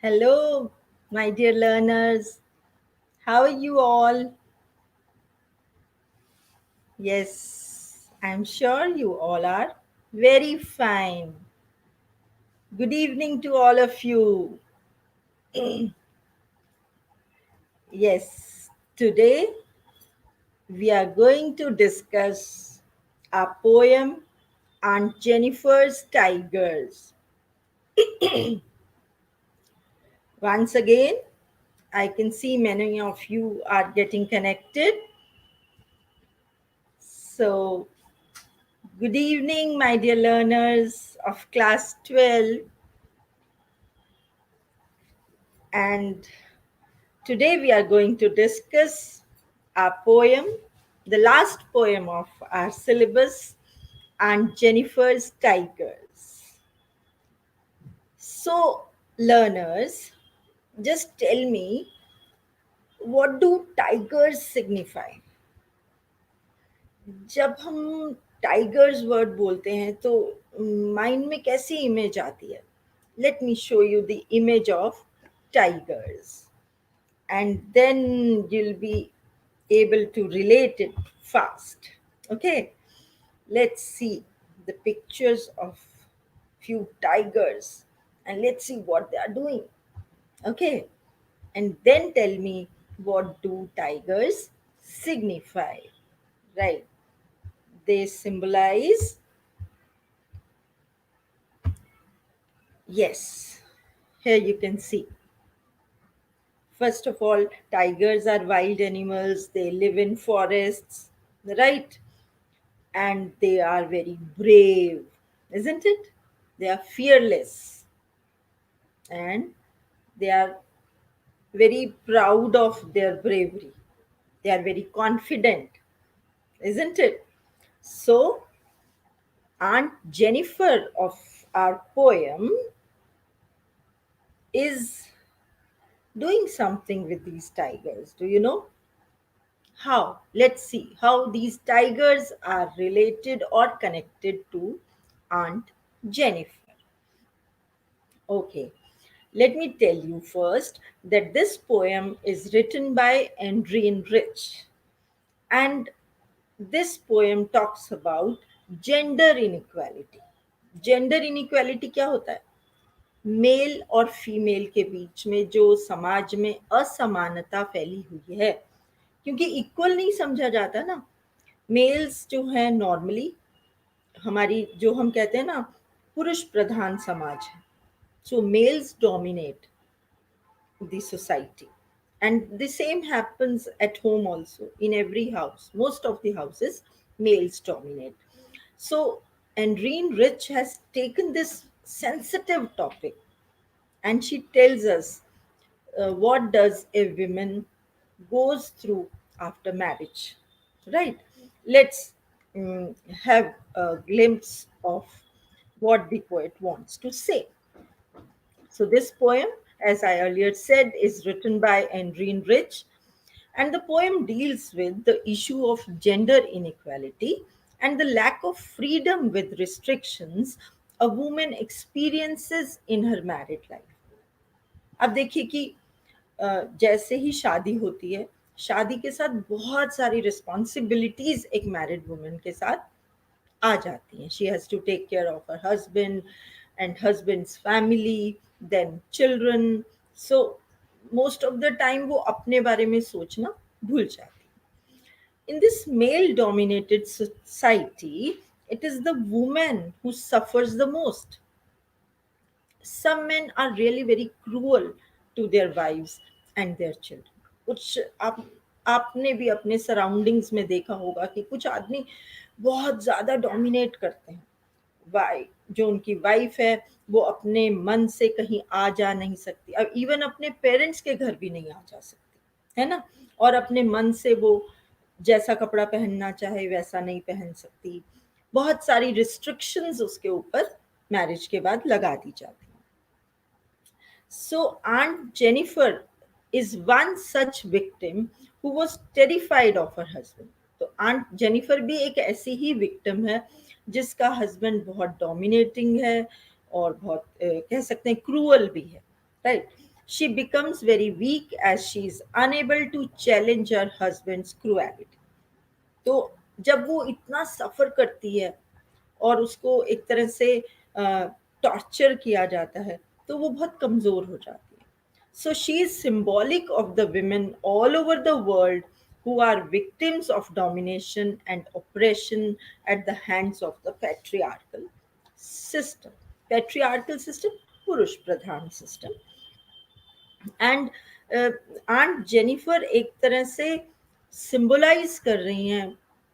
Hello, my dear learners. How are you all? Yes, I'm sure you all are very fine. Good evening to all of you. Yes, today we are going to discuss our poem Aunt Jennifer's Tigers. Once again, I can see many of you are getting connected. So, good evening, my dear learners of class 12. And today we are going to discuss our poem, the last poem of our syllabus, Aunt Jennifer's Tigers. So, learners, just tell me, what do tigers signify? जब हम tigers word बोलते हैं तो mind में कैसी image आती है? Let me show you the image of tigers and then you'll be able to relate it fast. Okay, let's see the pictures of few tigers and let's see what they are doing. Okay, and then tell me, what do tigers signify? Right, they symbolize, yes, here you can see. First of all, tigers are wild animals, they live in forests, right? And they are very brave, isn't it? They are fearless and they are very proud of their bravery. They are very confident, isn't it? So, Aunt Jennifer of our poem is doing something with these tigers. Do you know how? Let's see how these tigers are related or connected to Aunt Jennifer. Okay, let me tell you first that this poem is written by Andrienne Rich, and this poem talks about gender inequality. Gender inequality क्या होता है? Mail और female के बीच में जो समाज में असमानता फैली हुई है, क्योंकि इक्वल नहीं समझा जाता ना. मेल्स जो है नॉर्मली हमारी जो हम कहते हैं ना पुरुष प्रधान समाज है. So males dominate the society. And the same happens at home also, in every house. Most of the houses, males dominate. So Andrienne Rich has taken this sensitive topic and she tells us what does a woman goes through after marriage, right? Let's have a glimpse of what the poet wants to say. So, this poem, as I earlier said, is written by Andrienne Rich, and the poem deals with the issue of gender inequality and the lack of freedom with restrictions a woman experiences in her married life. अब देखिए कि जैसे ही शादी होती है, शादी के साथ बहुत सारी रिस्पॉन्सिबिलिटीज एक मैरिड वुमन के साथ आ जाती हैं. She has to take care of her husband and husband's family, then children. So most of the time वो अपने बारे में सोचना भूल जाती है. In this male dominated society, it is the woman who suffers the most. Some men are really very cruel to their wives and their children. कुछ आपने भी अपने सराउंडिंग्स में देखा होगा कि कुछ आदमी बहुत ज़्यादा डोमिनेट करते हैं. वाई जो उनकी वाइफ है वो अपने मन से कहीं आ जा नहीं सकती, अब इवन अपने पेरेंट्स के घर भी नहीं आ जा सकती है ना, और अपने मन से वो जैसा कपड़ा पहनना चाहे वैसा नहीं पहन सकती. बहुत सारी रिस्ट्रिक्शंस उसके ऊपर मैरिज के बाद लगा दी जाती. So, Aunt Jennifer is one such victim who was terrified of her husband. तो Aunt Jennifer भी एक ऐसी ही victim है जिसका husband बहुत dominating है और बहुत कह सकते हैं cruel भी है, right? She becomes very weak as she is unable to challenge her husband's cruelty. तो जब वो इतना सफ़र करती है और उसको एक तरह से टॉर्चर किया जाता है, तो वो बहुत कमज़ोर हो जाती है. So she is symbolic of the women all over the world who are victims of domination and oppression at the hands of the patriarchal system. Patriarchal system, पुरुष प्रधान system. एंड आंट जेनिफर एक तरह से symbolize कर रही हैं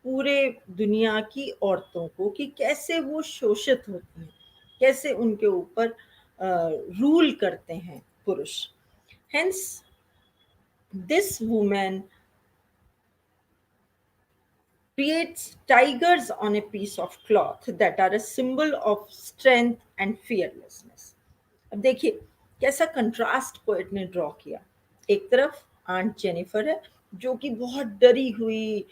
पूरे दुनिया की औरतों को कि कैसे वो शोषित होती हैं, कैसे उनके ऊपर रूल करते हैं पुरुष. Hence this women creates tigers on a piece of cloth that are a symbol of strength and fearlessness. अब देखिए कैसा कंट्रास्ट पोएट ने ड्रॉ किया. एक तरफ आंट जेनिफर है जो कि बहुत डरी हुई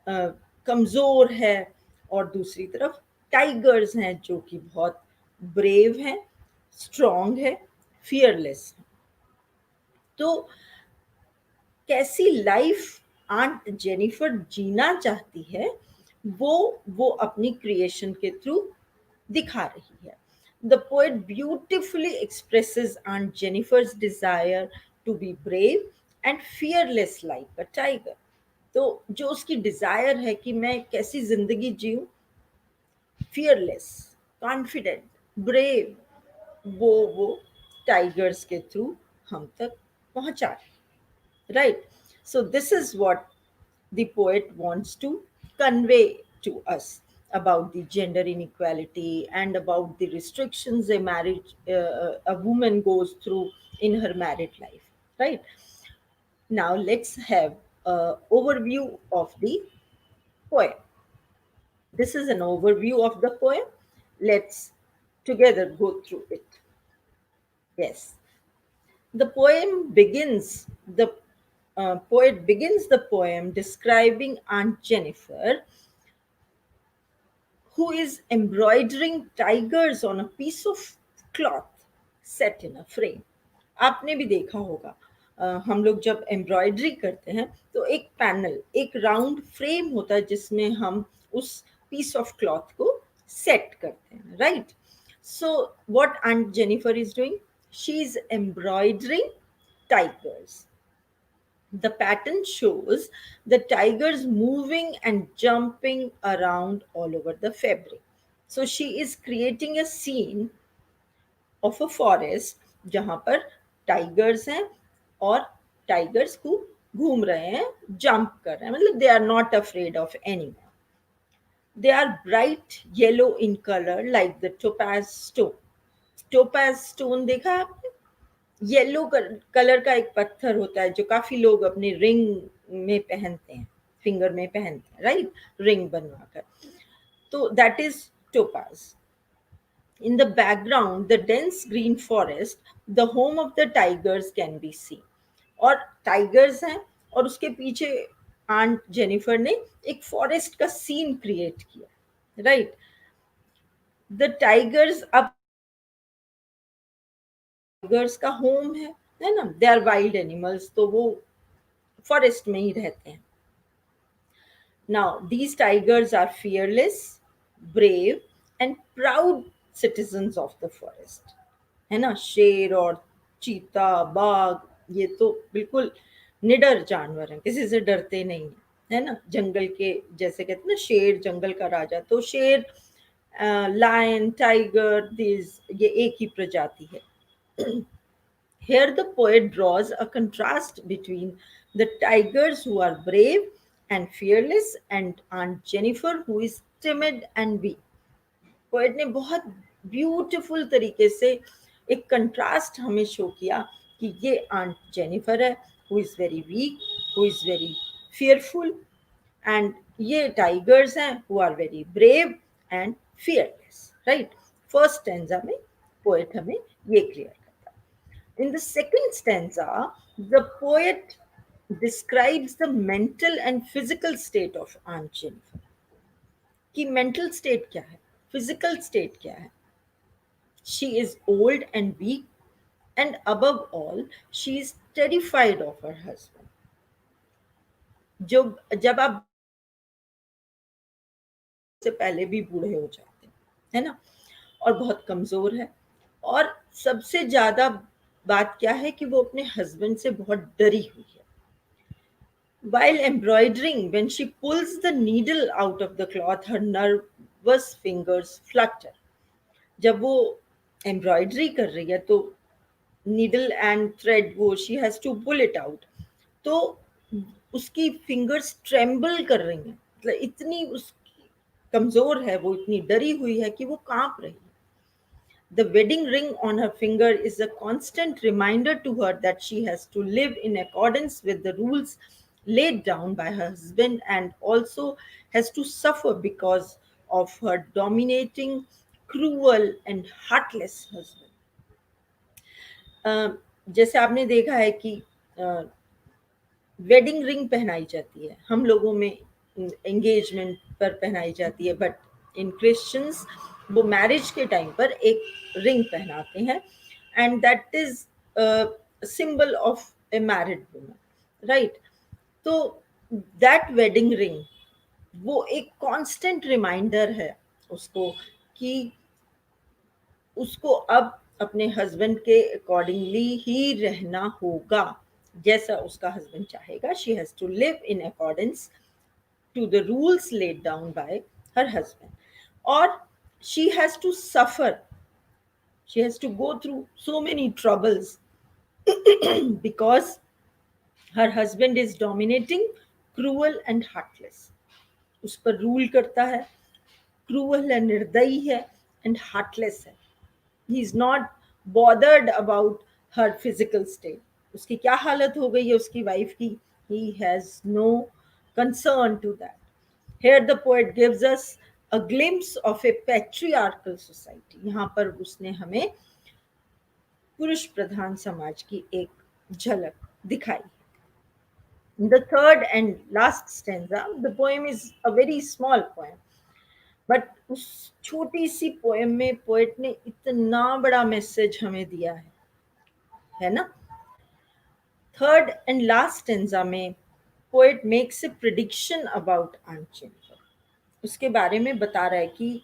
कमजोर है, और दूसरी तरफ टाइगर्स हैं जो कि बहुत ब्रेव हैं, स्ट्रॉन्ग है, फियरलेस है. तो कैसी लाइफ आंट जेनिफर जीना चाहती है वो अपनी क्रिएशन के थ्रू दिखा रही है. The poet beautifully expresses Aunt Jennifer's desire to be brave and fearless like a tiger. तो जो उसकी डिजायर है कि मैं कैसी जिंदगी जीऊं, फियरलेस, कॉन्फिडेंट, ब्रेव, वो टाइगर्स के थ्रू हम तक पहुंचा रही. Right? So, this is what the poet wants to convey to us about the gender inequality and about the restrictions a woman goes through in her married life. Right? Now, let's have an overview of the poem. This is an overview of the poem. Let's together go through it. Yes. The poem begins, the poet begins the poem describing Aunt Jennifer, who is embroidering tigers on a piece of cloth set in a frame. आपने भी देखा होगा, हम लोग जब embroidery करते हैं तो एक पैनल, एक राउंड फ्रेम होता है जिसमें हम उस पीस ऑफ क्लॉथ को सेट करते हैं, right? So what Aunt Jennifer is doing, she is embroidering tigers. The pattern shows the tigers moving and jumping around all over the fabric. So she is creating a scene of a forest जहाँ पर tigers हैं और tigers को घूम रहे हैं, jump कर रहे हैं, मतलब they are not afraid of anyone. They are bright yellow in color like the topaz stone. Topaz stone देखा है आपने? येलो कलर का एक पत्थर होता है जो काफी लोग अपने रिंग में पहनते हैं, फिंगर में पहनते हैं, राइट? रिंग बनवाकर. तो that is topaz. In the background, the dense green forest, the home of the tigers can be seen. और टाइगर्स हैं और उसके पीछे आंट जेनिफर ने एक फॉरेस्ट का सीन क्रिएट किया, राइट? द टाइगर्स, अब टाइगर्स का होम है ना, दे आर वाइल्ड एनिमल्स, तो वो फॉरेस्ट में ही रहते हैं. Now these tigers are fearless, brave and proud citizens of the forest. है ना, शेर और चीता, बाघ, ये तो बिल्कुल निडर जानवर हैं, किसी से डरते नहीं हैं, है ना. जंगल के, जैसे कहते हैं ना, शेर जंगल का राजा, तो शेर, लायन, टाइगर, दिस, ये एक ही प्रजाति है. Here the poet draws a contrast between the tigers who are brave and fearless and Aunt Jennifer who is timid and weak. Poet ने बहुत ब्यूटीफुल तरीके से एक कंट्रास्ट हमें शो किया कि ये आंट जेनिफर है, who is very weak, who is very fearful, and ये टाइगर्स हैं who are very brave and fearless, right? First stanza में पोएट हमें ये क्लियर करता है. In the second stanza the poet describes the mental and physical state of Aunt Jennifer. कि mental state क्या है, फिजिकल स्टेट क्या है. She is old and weak, And above all, she is terrified of her husband. जो जब आप देखते हैं ना कि हस्बैंड से पहले भी बूढ़े हो जाते हैं, है ना, और बहुत कमजोर है, और सबसे ज्यादा बात क्या है कि वो अपने हस्बैंड से बहुत डरी हुई है. While embroidering, when she pulls the needle out of the cloth, her nervous fingers flutter. जब वो एम्ब्रॉयडरी कर रही है तो नीडल एंड थ्रेड, वो she has to pull it out, तो उसकी फिंगर्स ट्रेम्बल कर रही हैं, मतलब इतनी उसकी कमजोर है, वो इतनी डरी हुई है कि वो कांप रही है. The wedding ring on her finger is a constant reminder to her that she has to live in accordance with the rules laid down by her husband, and also has to suffer because of her dominating, cruel, and heartless husband. जैसे आपने देखा है कि wedding ring पहनाई जाती है हम लोगों में, एंगेजमेंट पर पहनाई जाती है, बट इन क्रिश्चियंस वो मैरिज के टाइम पर एक रिंग पहनाते हैं, and that is symbol of A married woman, right. तो दैट वेडिंग रिंग वो एक कांस्टेंट रिमाइंडर है उसको कि उसको अब अपने हस्बैंड के अकॉर्डिंगली ही रहना होगा, जैसा उसका हस्बैंड चाहेगा. She has to live in accordance to the rules laid down by her husband, और she has to suffer, she has to go through so many troubles because her husband is dominating, cruel and heartless. उस पर rule करता है, cruel है, निर्दयी है, and heartless है. He is not bothered about her physical state. उसकी क्या हालत हो गई है उसकी वाइफ की, he has no concern to that. Here the poet gives us a glimpse of a patriarchal society. यहाँ पर उसने हमें पुरुष प्रधान समाज की एक झलक दिखाई. The third and last stanza, the poem is a very small poem, but उस छोटी सी पोएम में पोएट ने इतना बड़ा मैसेज हमें दिया है ना. थर्ड एंड लास्ट टेंजा में poet makes a prediction about Aunt Jennifer. उसके बारे में बता रहा है कि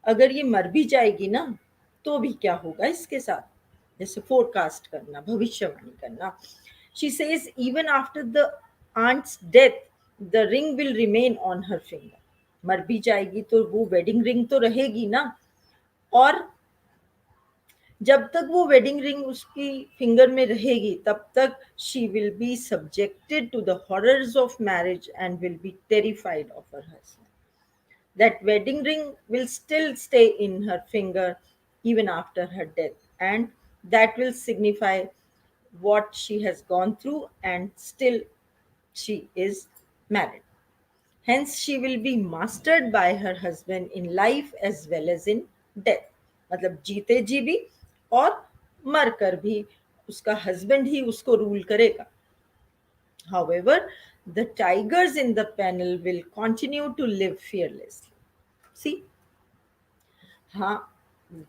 अगर ये मर भी जाएगी ना तो भी क्या होगा इसके साथ, जैसे फोरकास्ट करना, भविष्यवाणी करना. She says even after the aunt's death the ring will remain on her finger. मर भी जाएगी तो वो वेडिंग रिंग तो रहेगी ना, और जब तक वो वेडिंग रिंग उसकी फिंगर में रहेगी तब तक she will be subjected to the horrors of marriage and will be terrified of her husband. That wedding ring will still stay in her finger even after her death, and that will signify what she has gone through, and still she is married. Hence, she will be mastered by her husband in life as well as in death. मतलब जीते जी भी और मर कर भी उसका husband ही उसको rule करेगा. However, the tigers in the panel will continue to live fearlessly. See, हाँ,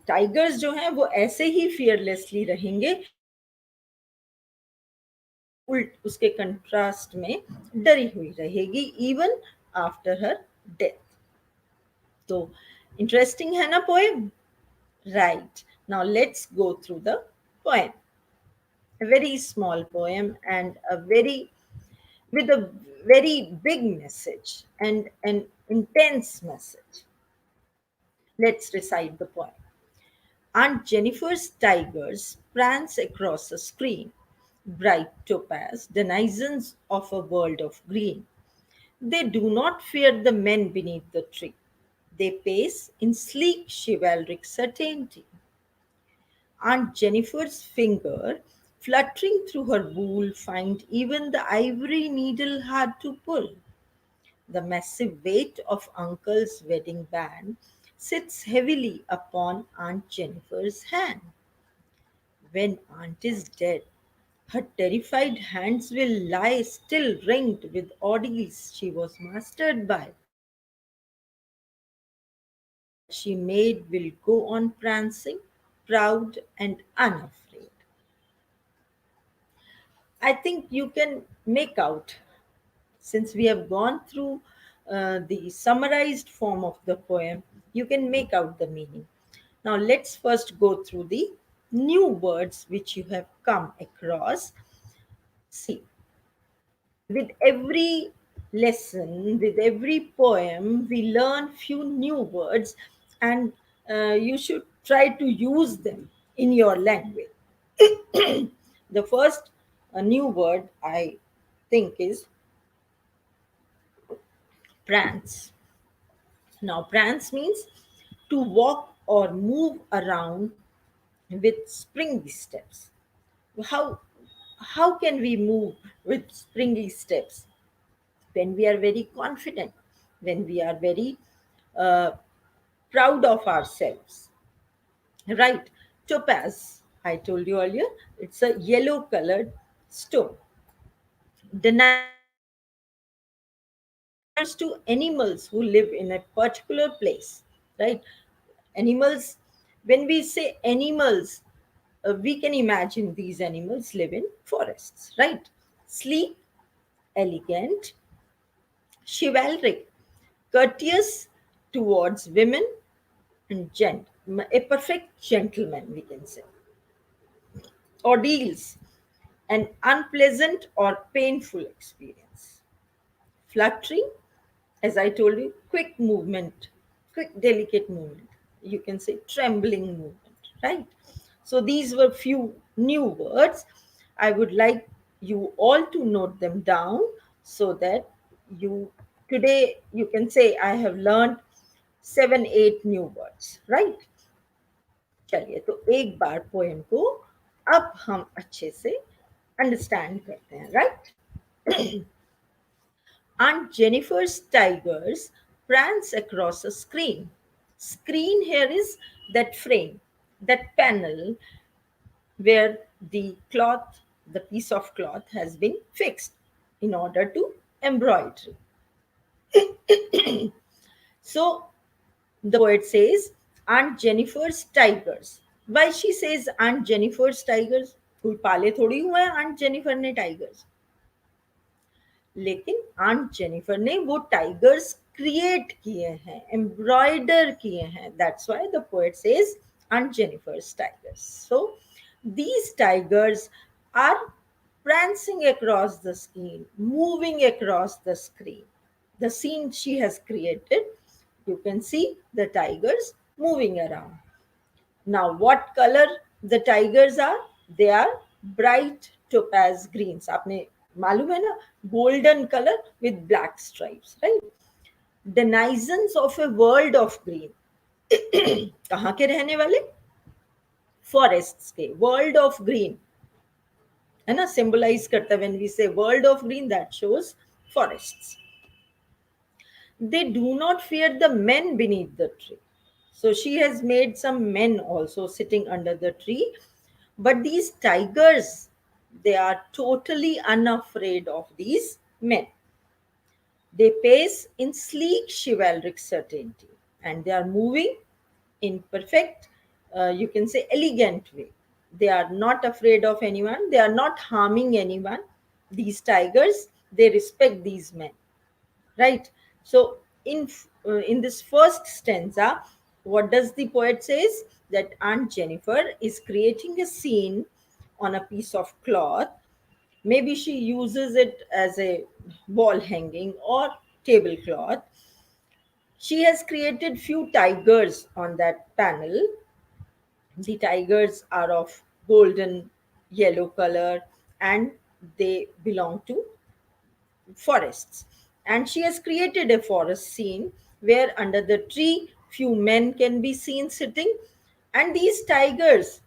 टाइगर्स जो हैं वो ऐसे ही फियरलेसली रहेंगे, उल्ट उसके कंट्रास्ट में डरी हुई रहेगी इवन आफ्टर हर डेथ. तो इंटरेस्टिंग है ना poem, right. Now let's go through the poem. A very small poem and a very with a very big message and an intense message. Let's recite the poem. Aunt Jennifer's tigers prance across a screen, bright topaz, denizens of a world of green. They do not fear the men beneath the tree. They pace in sleek chivalric certainty. Aunt Jennifer's finger, fluttering through her wool, find even the ivory needle hard to pull. The massive weight of Uncle's wedding band sits heavily upon Aunt Jennifer's hand. When Aunt is dead, her terrified hands will lie still ringed with ordeals she was mastered by. The ring that she made will go on prancing, proud and unafraid. I think you can make out, since we have gone through the summarized form of the poem, you can make out the meaning. Now, let's first go through the new words which you have come across. See, with every lesson, with every poem, we learn few new words, and you should try to use them in your language. The first new word I think is prance. Now, prance means to walk or move around with springy steps. How how can we move with springy steps? When we are very confident, when we are very uh, proud of ourselves, right? Topaz, I told you earlier, it's a yellow colored stone. Deniers to animals who live in a particular place, right? Animals, when we say animals, we can imagine these animals live in forests, right? Sleek, elegant, chivalric, courteous towards women, and a perfect gentleman, we can say. Ordeals, an unpleasant or painful experience. Fluttering, as I told you, quick movement, quick, delicate movement. You can say trembling movement, right? So these were few new words. I would like you all to note them down so that you today you can say I have learned 7 8 new words, right? चलिए तो एक बार poem को अब हम अच्छे से understand करते हैं, right? Aunt Jennifer's tigers prance across a screen. Screen here is that frame, that panel where the cloth, the piece of cloth has been fixed in order to embroidery. So the poet says Aunt Jennifer's tigers. Why she says Aunt Jennifer's tigers? कोई पाले थोड़ी हुआ है Aunt Jennifer ने tigers, लेकिन Aunt Jennifer ने वो tigers create किए हैं, एम्ब्रॉयडर किए हैं. That's why the poet says Aunt Jennifer's tigers. So these tigers are prancing across the screen, moving across the screen. The scene she has created, you can see the tigers moving around. Now, what color the tigers are? They are bright topaz greens. आपने मालूम है ना, golden color with black stripes, right? Denizens of a world of green. कहाँ के रहने वाले? Forests के. World of green. है ना, symbolize करता है. When we say world of green, that shows forests. They do not fear the men beneath the tree. So she has made some men also sitting under the tree. But these tigers, they are totally unafraid of these men. They pace in sleek chivalric certainty, and they are moving in perfect, you can say, elegant way. They are not afraid of anyone, they are not harming anyone. These tigers, they respect these men, right? So in this first stanza, what does the poet says? That Aunt Jennifer is creating a scene on a piece of cloth. Maybe she uses it as a wall hanging or tablecloth. She has created few tigers on that panel. The tigers are of golden yellow color, and they belong to forests. And she has created a forest scene where under the tree few men can be seen sitting, and these tigers,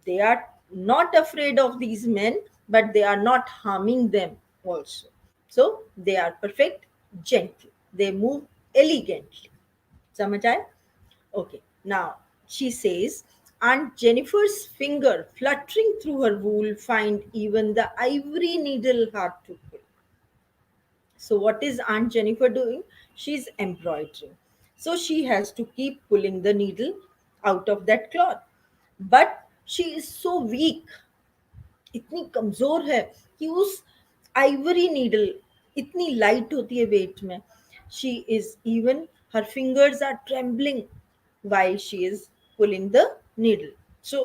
they are not afraid of these men, but they are not harming them also. So they are perfect, gentle. They move elegantly. समझ आए? Okay. Now she says, Aunt Jennifer's finger fluttering through her wool find even the ivory needle hard to pull. So what is Aunt Jennifer doing? She's embroidering. So she has to keep pulling the needle out of that cloth. But she is so weak, इतनी कमजोर है कि उस Ivory needle इतनी light होती है weight में. She is even her fingers are trembling while she is pulling the needle. So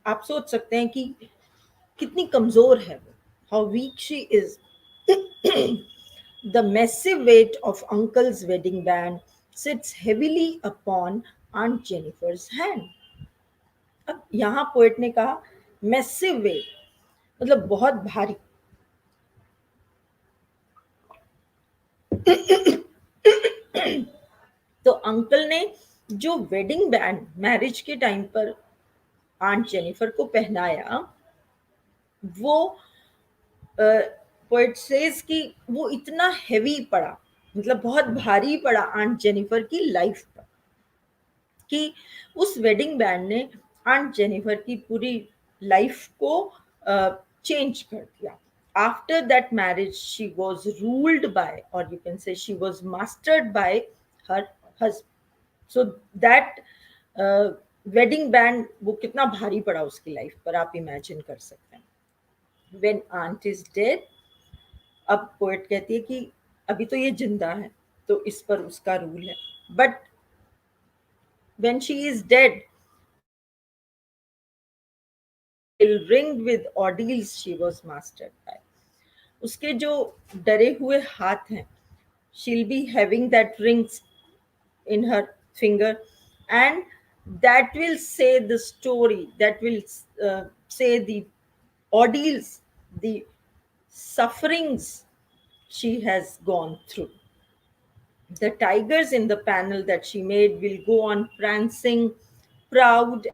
आप सोच सकते हैं कि कितनी कमजोर है वो, how weak she is. The massive weight of uncle's wedding band sits heavily upon Aunt Jennifer's hand. अब यहाँ पोएट ने कहा मैसिव वेट, मतलब बहुत भारी. तो अंकल ने जो वेडिंग बैंड मैरिज के टाइम पर आंट जेनिफर को पहनाया, वो पोएट सेज कि वो इतना हेवी पड़ा, मतलब बहुत भारी पड़ा आंट जेनिफर की लाइफ पर, कि उस वेडिंग बैंड ने आंट जेनिफर की पूरी लाइफ को चेंज कर दिया. After that marriage she was ruled by, और you can say she was mastered by her husband. So that wedding band वो कितना भारी पड़ा उसकी लाइफ पर, आप इमेजिन कर सकते हैं. व्हेन आंट इज डेड, अब पोएट कहती है कि अभी तो ये जिंदा है तो इस पर उसका रूल है, but when she is dead, ringed with ordeals she was mastered by. उसके जो डरे हुए हाथ हैं, she'll be having that rings in her finger, and that will say the story, that will say the ordeals, the sufferings she has gone through. The tigers in the panel that she made will go on prancing, proud.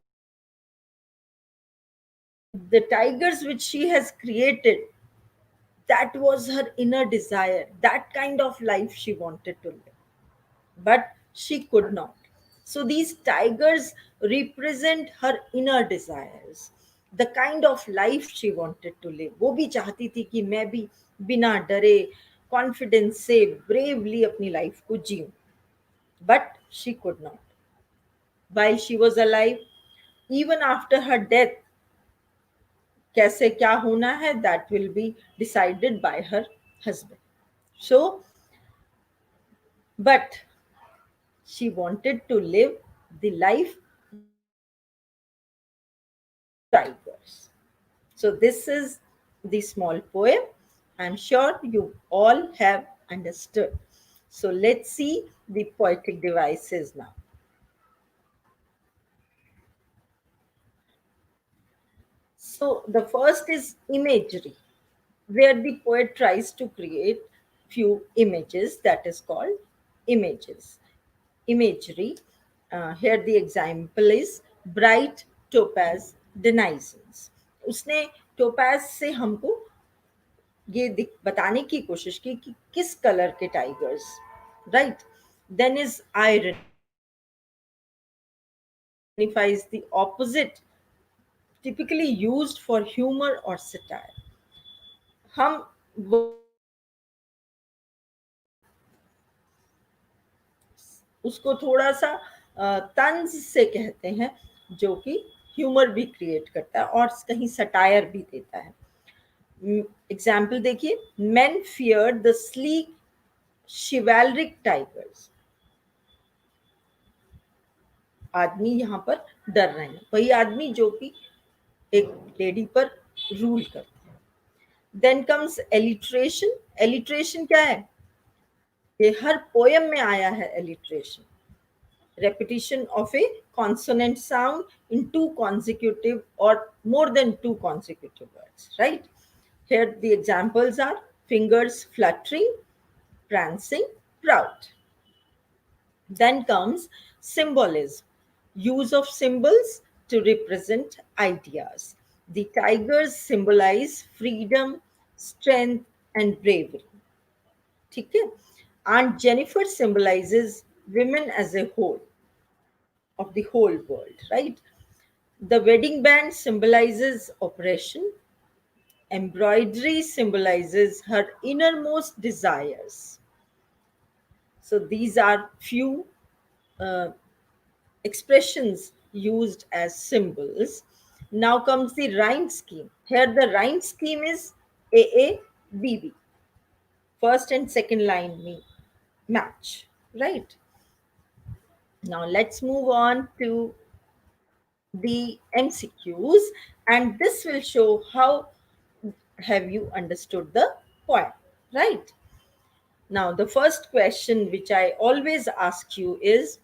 The tigers which she has created, that was her inner desire. That kind of life she wanted to live, but she could not. So these tigers represent her inner desires, the kind of life she wanted to live. वो भी चाहती थी कि मैं भी बिना डरे, confidence से, ब्रेवली अपनी लाइफ को जीऊं, but she could not. While she was alive, even after her death, कैसे क्या होना है, that will be decided by her husband. So, but she wanted to live the life tigers. So this is the small poem. I'm sure you all have understood. So let's see the poetic devices now. So the first is imagery, where the poet tries to create few images, that is called images. Imagery. Here the example is bright topaz denizens. उसने topaz से हमको ये बताने की कोशिश की कि किस कलर के tigers, right. Then is iron, signifies the opposite, typically used for humor or satire. हम उसको थोड़ा सा तंज से कहते हैं, जो कि ह्यूमर भी क्रिएट करता है और कहीं सटायर भी देता है. एग्जाम्पल देखिए, men feared the sleek chivalric tigers. आदमी यहाँ पर डर रहे हैं, वही आदमी जो कि एक लेडी पर रूल करते हैं. Then comes alliteration. एलिट्रेशन क्या है? ये हर पोयम में आया है alliteration. Repetition of a consonant sound in two consecutive or more than two consecutive words, right? Here the examples are fingers fluttering, prancing, proud. Then comes symbolism, use of symbols to represent ideas. The tigers symbolize freedom, strength, and bravery. ठीक है? Aunt Jennifer symbolizes women as a whole, of the whole world, right? The wedding band symbolizes oppression. Embroidery symbolizes her innermost desires. So these are few uh, expressions used as symbols. Now comes the rhyme scheme. Here the rhyme scheme is A, B, B. First and second line match, right? Now let's move on to the MCQs, and this will show how have you understood the poem, right? Now, the first question which I always ask you is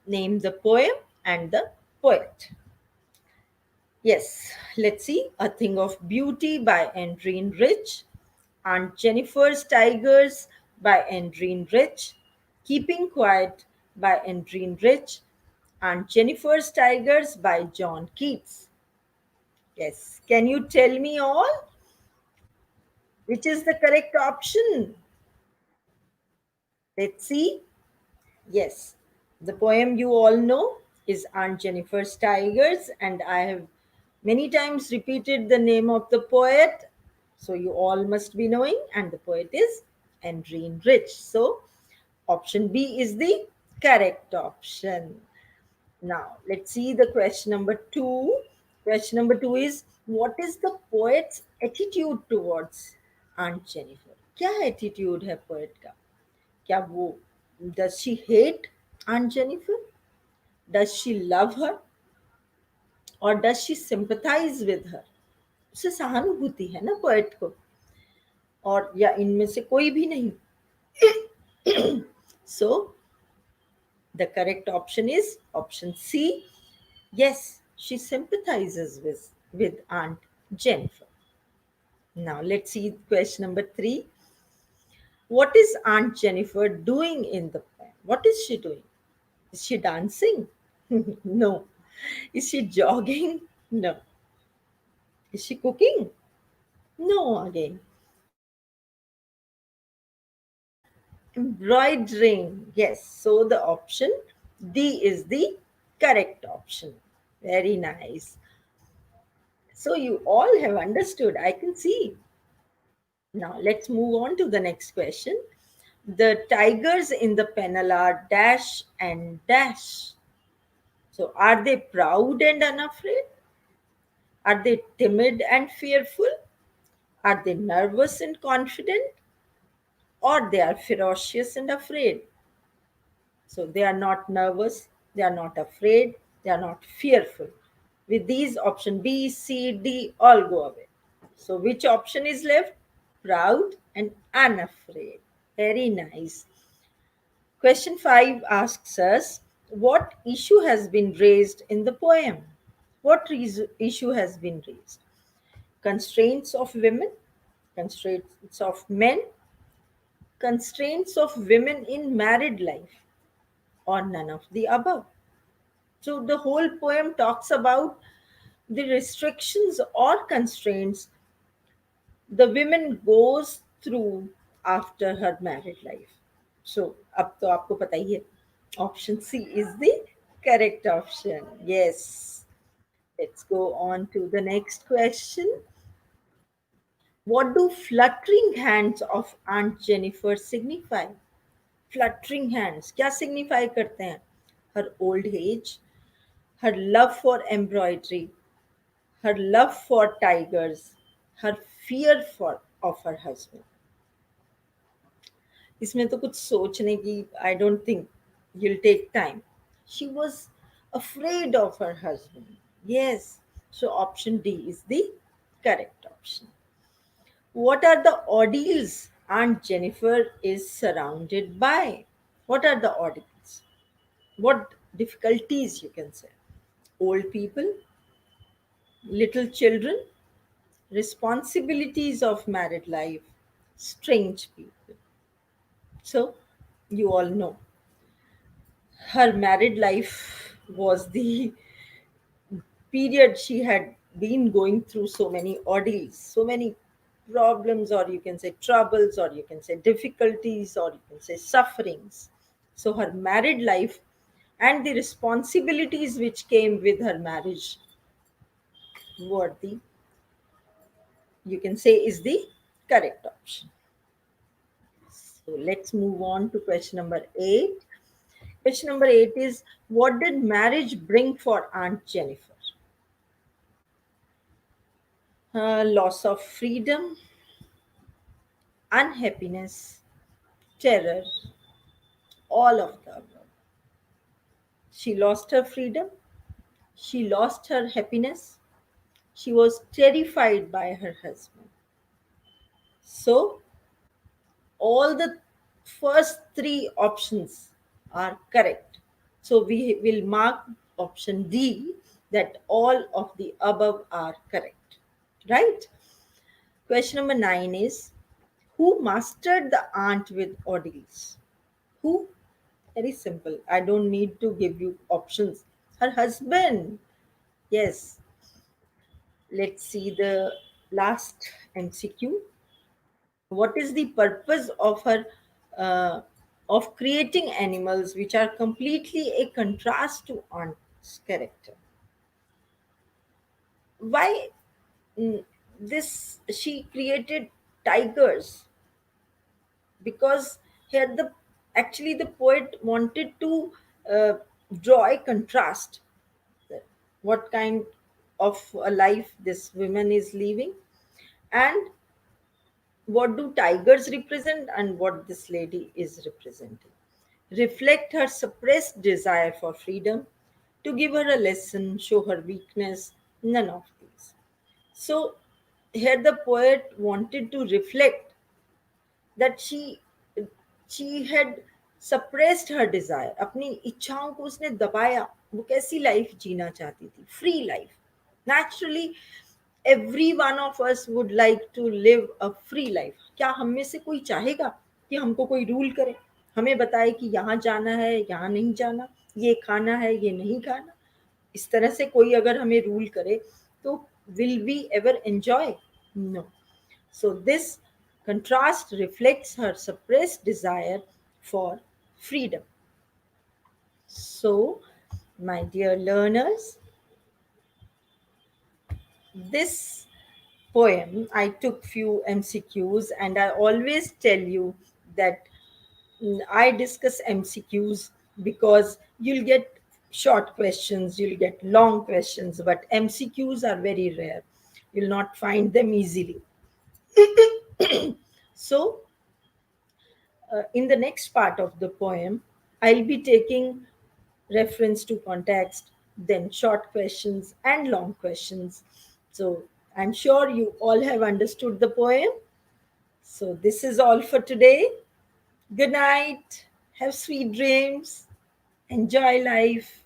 name the poem and the poet. Yes, let's see. A Thing of Beauty by Andrienne Rich, Aunt Jennifer's Tigers by Andrienne Rich, Keeping Quiet by Andrienne Rich, Aunt Jennifer's Tigers by John Keats. Yes, can you tell me all? Which is the correct option? Let's see. Yes, the poem you all know is Aunt Jennifer's Tigers, and I have many times repeated the name of the poet, so you all must be knowing, and the poet is Andrienne Rich. So, option B is the correct option. Now, let's see the question number two. Question number two is what is the poet's attitude towards Aunt Jennifer? क्या attitude है poet का? क्या वो does she hate Aunt Jennifer? Does she love her? Or does she sympathize with her? उसे सहानुभूति है ना poet को, और या इनमें से कोई भी नहीं. So the correct option is option C. Yes, she sympathizes with Aunt Jennifer. Now let's see question number 3. What is Aunt Jennifer doing in the poem? What is she doing? Is she dancing? No. Is she jogging? No. Is she cooking? No, again. Embroidering. Yes. So the option D is the correct option. Very nice. So you all have understood, I can see. Now let's move on to the next question. The tigers in the panel are dash and dash. So are they proud and unafraid? Are they timid and fearful? Are they nervous and confident? Or they are ferocious and afraid? So they are not nervous, they are not afraid, they are not fearful. With these, option B, C, D all go away. So which option is left? Proud and unafraid. Very nice. Question 5 asks us what issue has been raised in the poem? What issue has been raised? Constraints of women, constraints of men, constraints of women in married life, or none of the above. So the whole poem talks about the restrictions or constraints the women goes through after her married life. So अब तो आपको पता ही है. Option C is the correct option. Yes. Let's go on to the next question. What do fluttering hands of Aunt Jennifer signify? Fluttering hands क्या signify करते हैं? Her old age, her love for embroidery, her love for tigers, her fear for of her husband. इसमें तो कुछ सोचने की I don't think you'll take time. She was afraid of her husband. Yes. So option D is the correct option. What are the ordeals Aunt Jennifer is surrounded by? What are the ordeals? What difficulties you can say? Old people, little children, responsibilities of married life, strange people. So, you all know her married life was the period she had been going through so many ordeals, so many problems, or you can say troubles, or you can say difficulties, or you can say sufferings. So, her married life and the responsibilities which came with her marriage were the, you can say, is the correct option. So, let's move on to question number 8. Question number 8 is what did marriage bring for Aunt Jennifer? Loss of freedom, unhappiness, terror, all of the above. She lost her freedom, she lost her happiness, she was terrified by her husband. So, all the first three options are correct. So, we will mark option D, that all of the above are correct. Right? Question number 9 is, who mastered the ant with ordeals? Who? Very simple. I don't need to give you options. Her husband. Yes. Let's see the last MCQ. What is the purpose of her uh, of creating animals which are completely a contrast to aunt's character? Why this she created tigers? Because here the actually the poet wanted to uh, draw a contrast, what kind of a life this woman is living, and what do tigers represent and what this lady is representing. Reflect her suppressed desire for freedom, to give her a lesson, show her weakness, none of these. So here the poet wanted to reflect that she had suppressed her desire, अपनी इच्छाओं को उसने दबाया. वो कैसी life जीना चाहती थी? Free life. Naturally, every one of us would like to live a free life. क्या हम में से कोई चाहेगा कि हमको कोई रूल करे, हमें बताए कि यहाँ जाना है, यहाँ नहीं जाना, ये खाना है, ये नहीं खाना? इस तरह से कोई अगर हमें रूल करे तो will we ever enjoy? No. So, this contrast reflects her suppressed desire for freedom. So, my dear learners, this poem I took few MCQs, and I always tell you that I discuss MCQs because you'll get short questions, you'll get long questions, but MCQs are very rare. You'll not find them easily. So, in the next part of the poem, I'll be taking reference to context, then short questions and long questions. So I'm sure you all have understood the poem. So this is all for today. Good night. Have sweet dreams. Enjoy life.